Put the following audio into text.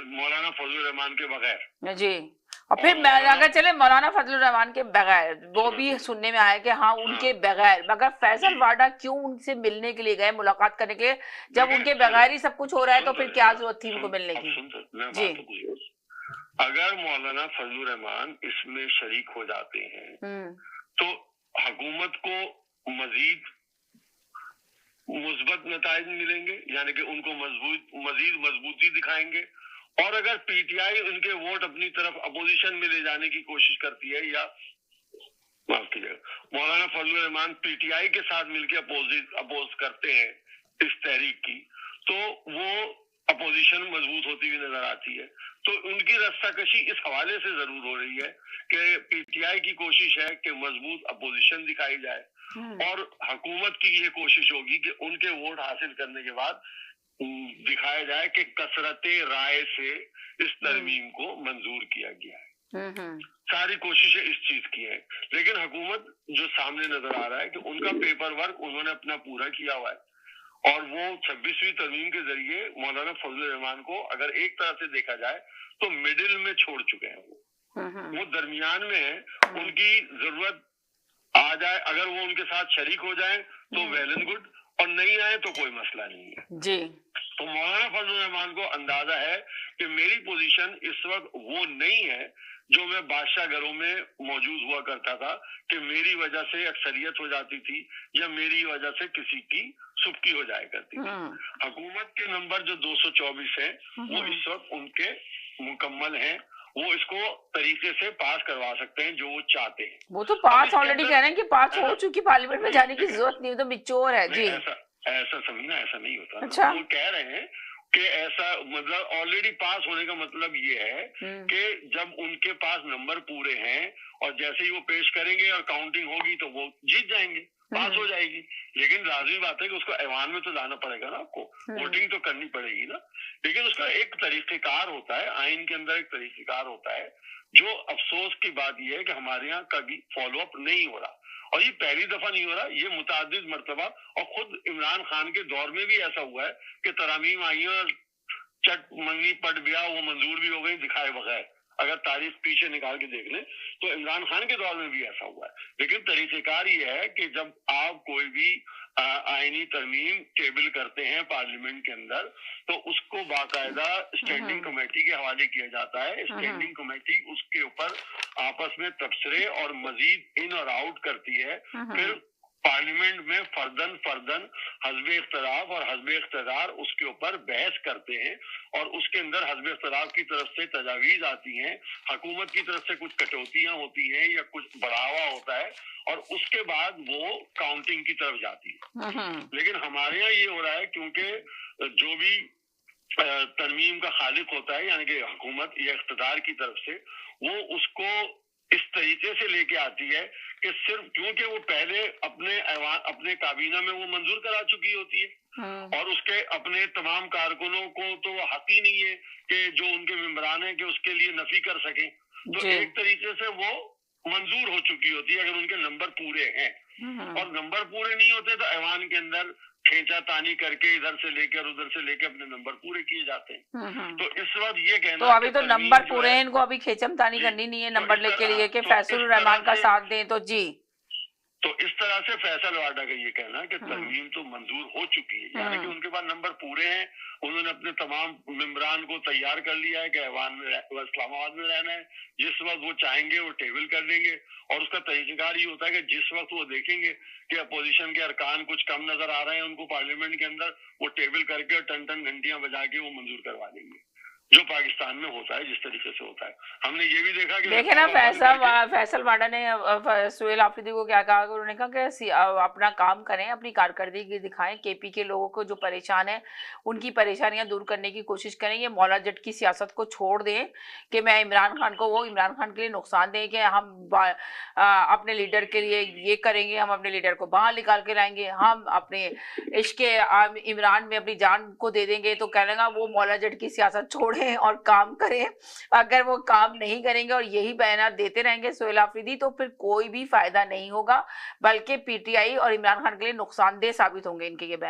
मौलाना फजल रहमान के बगैर। जी, और फिर अगर चले मौलाना फजल रहमान के बगैर, वो भी सुनने में आया कि हाँ उनके बगैर, मगर फैसल वाडा क्यों उनसे मिलने के लिए गए, मुलाकात करने के लिए, जब उनके बगैर ही सब कुछ हो रहा है, तो फिर क्या जरूरत थी उनको मिलने की? जी, अगर मौलाना फजल रहमान इसमें शरीक हो जाते हैं तो हुकूमत को मजीद मुस्बत नताइज मिलेंगे, यानी कि उनको मजीद मजबूती दिखाएंगे। और अगर पीटीआई उनके वोट अपनी तरफ अपोजिशन में ले जाने की कोशिश करती है, या माफ कीजिएगा मौलाना फजल रहमान पीटीआई के साथ मिलकर अपोज करते हैं इस तहरीक की, तो वो अपोजिशन मजबूत होती हुई नजर आती है। तो उनकी रस्साकशी इस हवाले से जरूर हो रही है कि पीटीआई की कोशिश है कि मजबूत अपोजिशन दिखाई जाए, और हुकूमत की ये कोशिश होगी कि उनके वोट हासिल करने के बाद दिखाया जाए कि कसरते राय से इस तरमीम को मंजूर किया गया है। सारी कोशिशें इस चीज की हैं, लेकिन हुकूमत जो सामने नजर आ रहा है कि उनका पेपर वर्क उन्होंने अपना पूरा किया हुआ है, और वो 26वीं तरमीम के जरिए मौलाना फजल रहमान को अगर एक तरह से देखा जाए तो मिडिल में छोड़ चुके हैं। वो दरमियान में है, उनकी जरूरत आ जाए, अगर वो उनके साथ शरीक हो जाए तो वेल एंड गुड, और नहीं आए तो कोई मसला नहीं है जी। तो मौलाना फजल रहमान को अंदाजा है कि मेरी पोजीशन इस वक्त वो नहीं है जो मैं बादशाह घरों में मौजूद हुआ करता था, कि मेरी वजह से अक्सरियत हो जाती थी या मेरी वजह से किसी की सुबकी हो जाया करती थी। हुकूमत के नंबर जो 224 है वो इस वक्त उनके मुकम्मल हैं, वो इसको तरीके से पास करवा सकते हैं जो वो चाहते हैं। वो तो पास ऑलरेडी कह रहे हैं कि पास हो चुकी, पार्लियामेंट में जाने की जरूरत नहीं, तो बिचौर है जी। ऐसा समझना, ऐसा नहीं होता। अच्छा? वो कह रहे हैं कि ऐसा मतलब ऑलरेडी पास होने का मतलब ये है कि जब उनके पास नंबर पूरे हैं और जैसे ही वो पेश करेंगे और काउंटिंग होगी तो वो जीत जाएंगे, पास हो जाएगी। लेकिन लाजमी बात है कि उसको ऐवान में तो जाना पड़ेगा ना, आपको वोटिंग तो करनी पड़ेगी ना। लेकिन उसका एक तरीकेकार होता है, आइन के अंदर एक तरीकेकार होता है। जो अफसोस की बात यह है कि हमारे यहाँ कभी फॉलो अप नहीं हो रहा, और ये पहली दफा नहीं हो रहा, ये मुतादिद मरतबा, और खुद इमरान खान के दौर में भी ऐसा हुआ है कि तरामीम आई और चट मंगनी पट बिया वो मंजूर भी हो गई दिखाए बगैर। अगर तारीख पीछे निकाल के देख लें तो इमरान खान के दौर में भी ऐसा हुआ है। लेकिन तरीकेकार ये है कि जब आप कोई भी आईनी तरमीम टेबल करते हैं पार्लियामेंट के अंदर, तो उसको बाकायदा स्टैंडिंग कमेटी के हवाले किया जाता है। स्टैंडिंग कमेटी उसके ऊपर आपस में तबसरे और मजीद इन और आउट करती है। फिर पार्लियामेंट में फर्दन हस्ब इख्तलाफ और हस्ब इख्तिदार उसके ऊपर बहस करते हैं, और उसके अंदर हस्ब इख्तलाफ की तरफ से तजावीज आती हैं, हुकूमत की तरफ से कुछ कटौतियां होती हैं या कुछ बढ़ावा होता है, और उसके बाद वो काउंटिंग की तरफ जाती है। लेकिन हमारे यहाँ ये हो रहा है क्योंकि जो भी तरमीम का खालिक होता है, यानी कि हुकूमत या इख्तिदार की तरफ से, वो उसको इस तरीके से लेके आती है कि सिर्फ क्योंकि वो पहले अपने काबीना में वो मंजूर करा चुकी होती है, और उसके अपने तमाम कारकुनों को तो हक ही नहीं है कि जो उनके मेंबरान है कि उसके लिए नफी कर सके। तो एक तरीके से वो मंजूर हो चुकी होती है अगर उनके नंबर पूरे हैं, और नंबर पूरे नहीं होते तो ऐवान के अंदर खींचा तानी करके इधर से लेकर उधर से लेकर अपने नंबर पूरे किए जाते हैं। तो इस वक्त ये कहना, तो अभी तो नंबर पूरे हैं, इनको अभी खेचम तानी करनी नहीं है नंबर लेके लिए कि फैसल रहमान का साथ दें। तो जी, तो इस तरह से फैसल वाडा का ये कहना कि तरमीम तो मंजूर हो चुकी है, यानी कि उनके पास नंबर पूरे हैं, उन्होंने अपने तमाम मेंबरान को तैयार कर लिया है कि ऐवान में इस्लामाबाद में रहना है, जिस वक्त वो चाहेंगे वो टेबल कर देंगे। और उसका तरीकेकार ये होता है कि जिस वक्त वो देखेंगे कि अपोजिशन के अरकान कुछ कम नजर आ रहे हैं उनको पार्लियामेंट के अंदर, वो टेबल करके टन टन घंटियां बजा के वो मंजूर करवा देंगे, जो पाकिस्तान में होता है जिस तरीके से होता है। हमने ये भी देखा कि देखे ना फैसल वाडा ने सुहेल आफरीदी को क्या कहा, उन्होंने कहा कि अपना काम करें, अपनी कारकर्दगी दिखाएं, केपी के लोगों को जो परेशान है उनकी परेशानियां दूर करने की कोशिश करें, ये मौला जट की सियासत को छोड़ दें कि मैं इमरान खान को, वो इमरान खान के लिए नुकसान दें कि हम अपने लीडर के लिए ये करेंगे, हम अपने लीडर को बाहर निकाल के लाएंगे, हम अपने इश्क इमरान में अपनी जान को दे देंगे। तो कह लेगा वो मौला जट की सियासत छोड़े और काम करें। अगर वो काम नहीं करेंगे और यही बयान देते रहेंगे सुहेल आफरीदी, तो फिर कोई भी फायदा नहीं होगा, बल्कि पीटीआई और इमरान खान के लिए नुकसानदेह साबित होंगे इनके ये बयान।